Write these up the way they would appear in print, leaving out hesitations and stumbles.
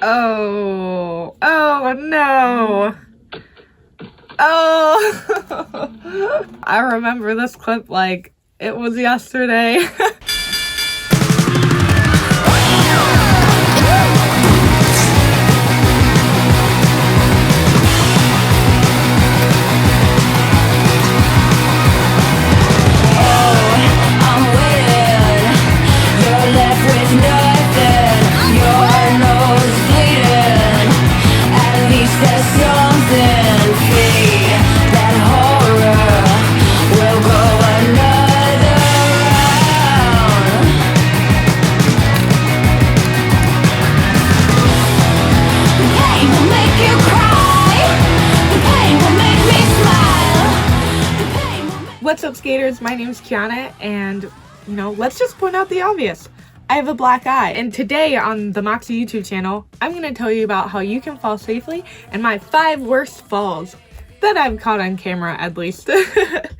Oh no. Oh, I remember this clip like it was yesterday. What's up, skaters? My name's Kiana, and let's just point out the obvious. I have a black eye, and today on the Moxi YouTube channel, I'm going to tell you about how you can fall safely and my 5 worst falls that I've caught on camera, at least.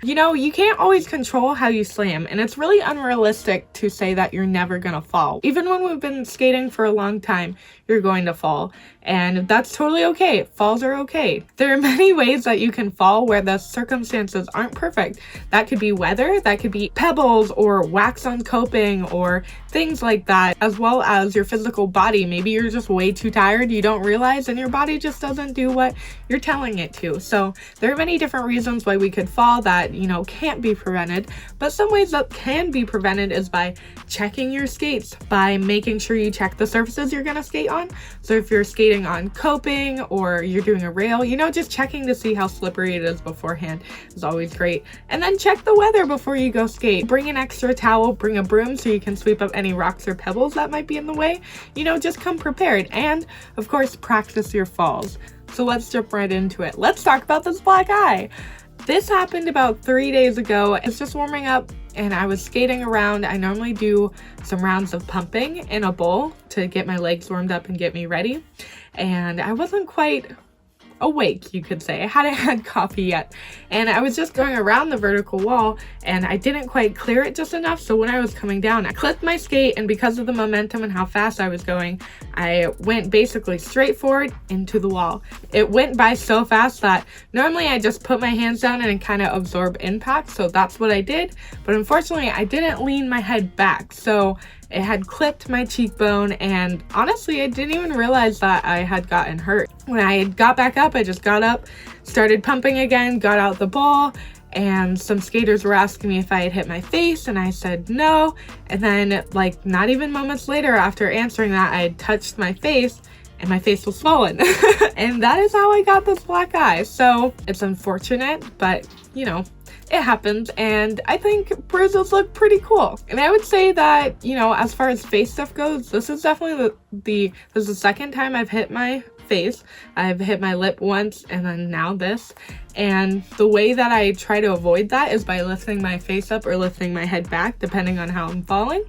You can't always control how you slam, and it's really unrealistic to say that you're never gonna fall. Even when we've been skating for a long time, you're going to fall, and that's totally okay. Falls are okay. There are many ways that you can fall where the circumstances aren't perfect. That could be weather, that could be pebbles or wax on coping or things like that, as well as your physical body. Maybe you're just way too tired, you don't realize, and your body just doesn't do what you're telling it to. So there are many different reasons why we could fall that, can't be prevented, but some ways that can be prevented is by checking your skates, by making sure you check the surfaces you're gonna skate on. So if you're skating on coping or you're doing a rail, just checking to see how slippery it is beforehand is always great. And then check the weather before you go skate. Bring an extra towel, bring a broom so you can sweep up any rocks or pebbles that might be in the way. Just come prepared, and of course practice your falls. So let's jump right into it. Let's talk about this black eye. This happened about 3 days ago. It's just warming up and I was skating around. I normally do some rounds of pumping in a bowl to get my legs warmed up and get me ready. And I wasn't quite awake, you could say. I hadn't had coffee yet, and I was just going around the vertical wall and I didn't quite clear it just enough. So when I was coming down, I clipped my skate, and because of the momentum and how fast I was going, I went basically straight forward into the wall. It went by so fast that normally I just put my hands down and kind of absorb impact, so that's what I did. But unfortunately I didn't lean my head back, so it had clipped my cheekbone, and honestly I didn't even realize that I had gotten hurt. When I got back up, I just got up, started pumping again, got out the ball, and some skaters were asking me if I had hit my face, and I said no. And then not even moments later after answering that, I had touched my face and my face was swollen. And that is how I got this black eye. So it's unfortunate, but it happens, and I think bruises look pretty cool. And I would say that, as far as face stuff goes, this is definitely this is the second time I've hit my face. I've hit my lip once, and then now this. And the way that I try to avoid that is by lifting my face up or lifting my head back, depending on how I'm falling.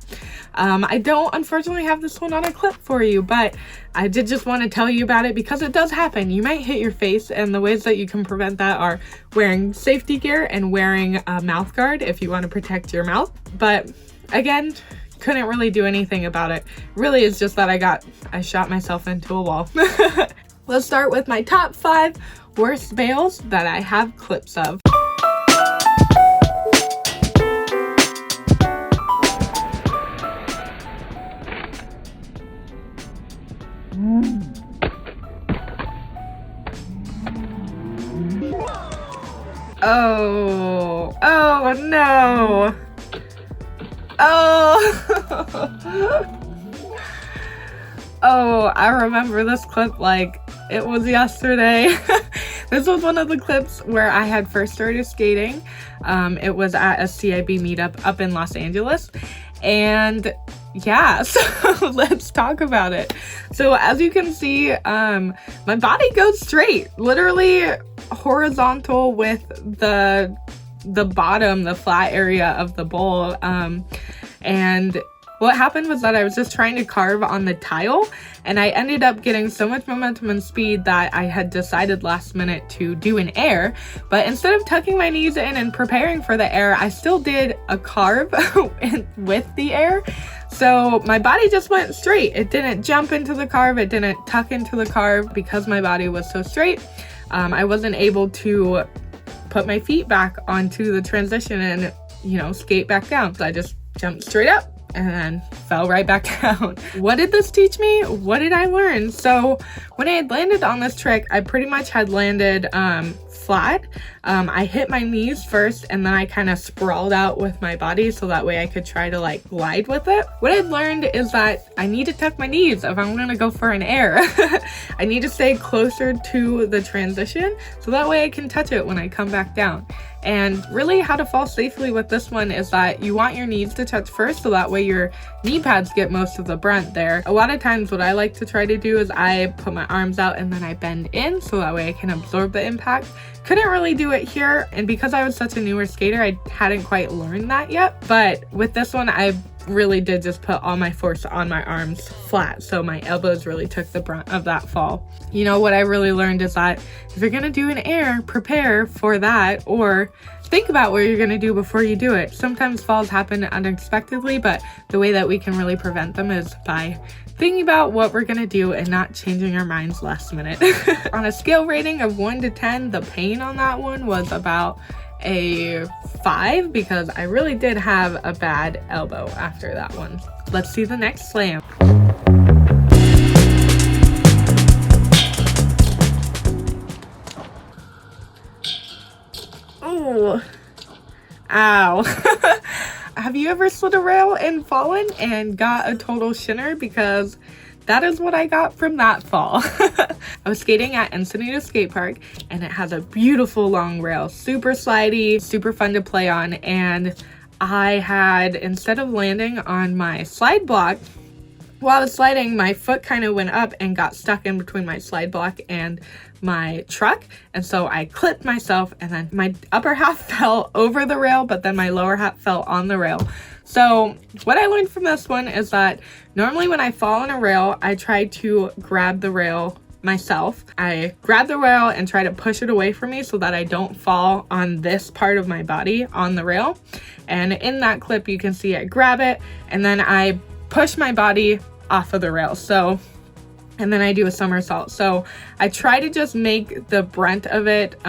I don't unfortunately have this one on a clip for you, but I did just want to tell you about it because it does happen. You might hit your face, and the ways that you can prevent that are wearing safety gear and wearing a mouth guard if you want to protect your mouth. But again, couldn't really do anything about it. Really, it's just that I shot myself into a wall. Let's start with my top 5 worst fails that I have clips of. Oh no. Oh, I remember this clip like it was yesterday. This was one of the clips where I had first started skating. It was at a CIB meetup up in Los Angeles. And yeah, so let's talk about it. So as you can see, my body goes straight, literally horizontal with the bottom, the flat area of the bowl. And what happened was that I was just trying to carve on the tile, and I ended up getting so much momentum and speed that I had decided last minute to do an air. But instead of tucking my knees in and preparing for the air, I still did a carve with the air. So my body just went straight. It didn't jump into the carve. It didn't tuck into the carve because my body was so straight. I wasn't able to put my feet back onto the transition and, you know, skate back down. So I just jumped straight up and then fell right back down. What did this teach me? What did I learn? So when I had landed on this trick, I pretty much had landed flat. I hit my knees first and then I kind of sprawled out with my body so that way I could try to like glide with it. What I've learned is that I need to tuck my knees if I'm gonna go for an air. I need to stay closer to the transition so that way I can touch it when I come back down. And really how to fall safely with this one is that you want your knees to touch first so that way your knee pads get most of the brunt there. A lot of times what I like to try to do is I put my arms out and then I bend in so that way I can absorb the impact. Couldn't really do it here, and because I was such a newer skater, I hadn't quite learned that yet. But with this one, I really did just put all my force on my arms flat, so my elbows really took the brunt of that fall. You know, what I really learned is that if you're gonna do an air, prepare for that, or think about what you're gonna do before you do it. Sometimes falls happen unexpectedly, but the way that we can really prevent them is by thinking about what we're gonna do and not changing our minds last minute. On a scale rating of 1 to 10, the pain on that one was about a 5 because I really did have a bad elbow after that one. Let's see the next slam. Oh, ow. Have you ever slid a rail and fallen and got a total shinner? Because that is what I got from that fall. I was skating at Encinitas Skate Park and it has a beautiful long rail, super slidey, super fun to play on. And I had, instead of landing on my slide block, while I was sliding, my foot kind of went up and got stuck in between my slide block and my truck, and so I clipped myself and then my upper half fell over the rail, but then my lower half fell on the rail. So what I learned from this one is that normally when I fall on a rail, I try to grab the rail myself. I grab the rail and try to push it away from me so that I don't fall on this part of my body on the rail. And in that clip you can see I grab it and then I push my body off of the rail. And then I do a somersault. So I try to just make the brunt of it,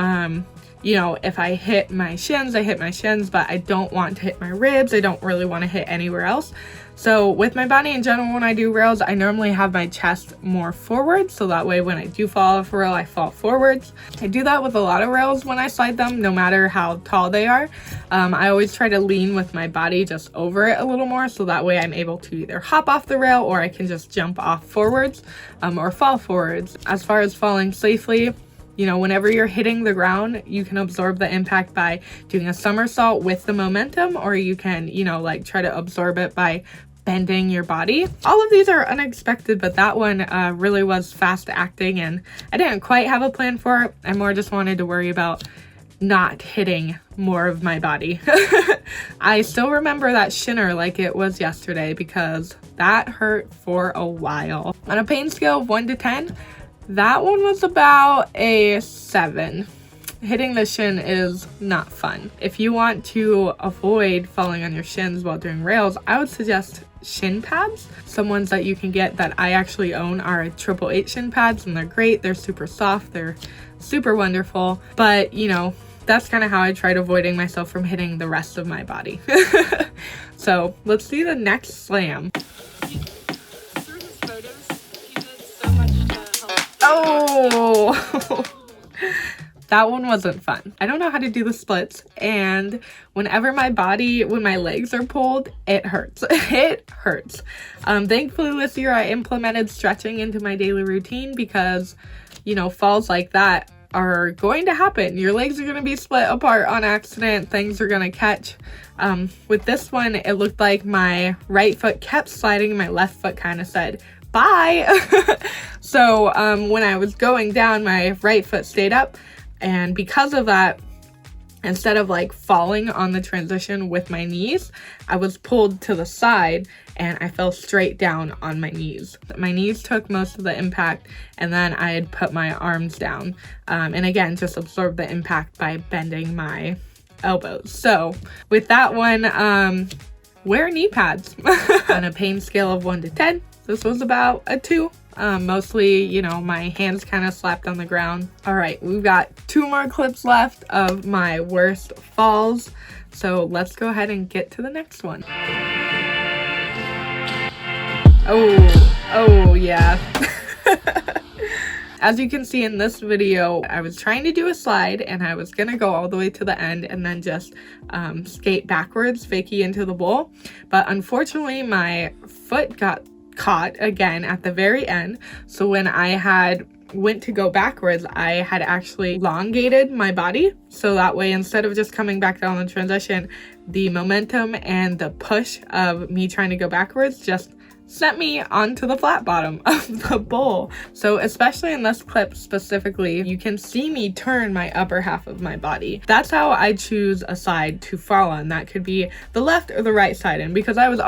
you know, if I hit my shins, I hit my shins, but I don't want to hit my ribs. I don't really want to hit anywhere else. So with my body in general, when I do rails, I normally have my chest more forward. So that way when I do fall off a rail, I fall forwards. I do that with a lot of rails when I slide them, no matter how tall they are. I always try to lean with my body just over it a little more. So that way I'm able to either hop off the rail or I can just jump off forwards or fall forwards. As far as falling safely, you know, whenever you're hitting the ground, you can absorb the impact by doing a somersault with the momentum, or you can, you know, like try to absorb it by bending your body. All of these are unexpected, but that one really was fast acting and I didn't quite have a plan for it. I more just wanted to worry about not hitting more of my body. I still remember that shinner like it was yesterday because that hurt for a while. On a pain scale of 1 to 10, that one was about a 7. Hitting the shin is not fun. If you want to avoid falling on your shins while doing rails, I would suggest shin pads. Some ones that you can get that I actually own are 888 shin pads and they're great. They're super soft. They're super wonderful. But, you know, that's kind of how I tried avoiding myself from hitting the rest of my body. So let's see the next slam. Oh, that one wasn't fun. I don't know how to do the splits, and whenever when my legs are pulled, it hurts. It hurts. Thankfully this year I implemented stretching into my daily routine because, you know, falls like that are going to happen. Your legs are going to be split apart on accident. Things are going to catch. With this one, it looked like my right foot kept sliding and my left foot kind of said, bye. So when I was going down, my right foot stayed up, and because of that, instead of like falling on the transition with my knees, I was pulled to the side and I fell straight down on my knees. My knees took most of the impact, and then I had put my arms down, and again just absorbed the impact by bending my elbows. So with that one, wear knee pads. On a pain scale of 1 to 10, this was about a 2. Mostly, you know, my hands kind of slapped on the ground. All right, we've got 2 more clips left of my worst falls. So let's go ahead and get to the next one. Oh yeah. As you can see in this video, I was trying to do a slide and I was gonna go all the way to the end and then just skate backwards, fakie into the bowl. But unfortunately, my foot got caught again at the very end. So when I went to go backwards, I had actually elongated my body. So that way, instead of just coming back down the transition, the momentum and the push of me trying to go backwards just sent me onto the flat bottom of the bowl. So especially in this clip specifically, you can see me turn my upper half of my body. That's how I choose a side to fall on. That could be the left or the right side. And because I was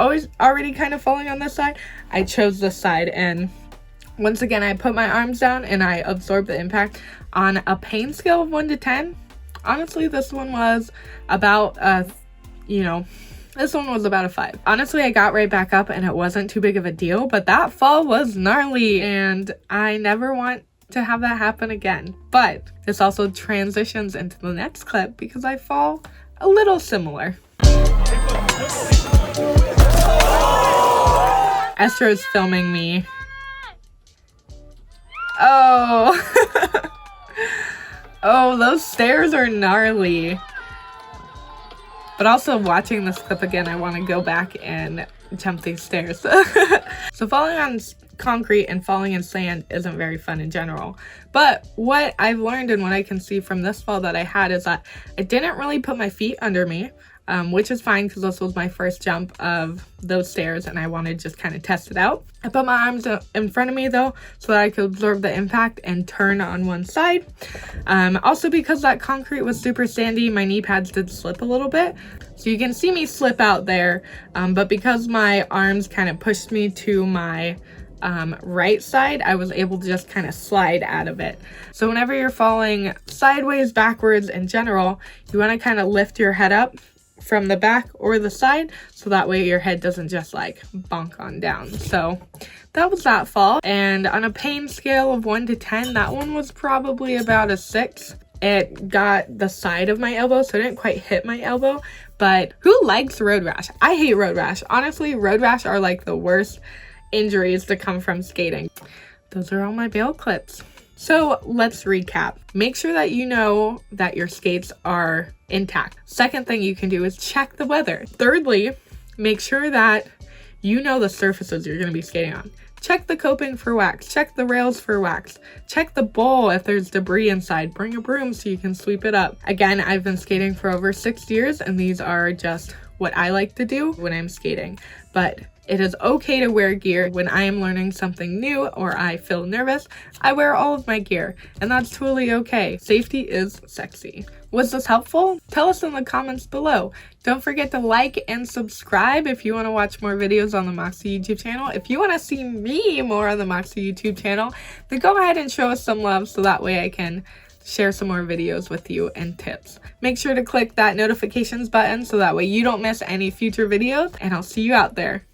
already kind of falling on this side, I chose this side. And once again, I put my arms down and I absorbed the impact. On a pain scale of 1 to 10, honestly, this one was about this one was about a 5. Honestly, I got right back up and it wasn't too big of a deal, but that fall was gnarly and I never want to have that happen again. But this also transitions into the next clip because I fall a little similar. Esther is filming me. Oh. Oh, those stairs are gnarly. But also watching this clip again, I want to go back and jump these stairs. So falling on concrete and falling in sand isn't very fun in general. But what I've learned and what I can see from this fall that I had is that I didn't really put my feet under me, which is fine because this was my first jump of those stairs and I wanted to just kind of test it out. I put my arms in front of me though so that I could absorb the impact and turn on one side. Also because that concrete was super sandy, my knee pads did slip a little bit. So you can see me slip out there, but because my arms kind of pushed me to my right side, I was able to just kind of slide out of it. So whenever you're falling sideways, backwards in general, you want to kind of lift your head up from the back or the side so that way your head doesn't just like bonk on down. So that was that fall. And on a pain scale of 1 to 10, that one was probably about a 6. It got the side of my elbow, so it didn't quite hit my elbow. But who likes road rash? I hate road rash. Honestly, road rash are like the worst injuries to come from skating. Those are all my bail clips. So let's recap. Make sure that you know that your skates are intact. Second thing you can do is check the weather. Thirdly, make sure that you know the surfaces you're going to be skating on. Check the coping for wax. Check the rails for wax. Check the bowl if there's debris inside. Bring a broom so you can sweep it up. Again, I've been skating for over 6 years and these are just what I like to do when I'm skating. But it is okay to wear gear. When I am learning something new or I feel nervous, I wear all of my gear, and that's totally okay. Safety is sexy. Was this helpful? Tell us in the comments below. Don't forget to like and subscribe if you want to watch more videos on the Moxi YouTube channel. If you want to see me more on the Moxi YouTube channel, then go ahead and show us some love so that way I can share some more videos with you and tips. Make sure to click that notifications button so that way you don't miss any future videos, and I'll see you out there.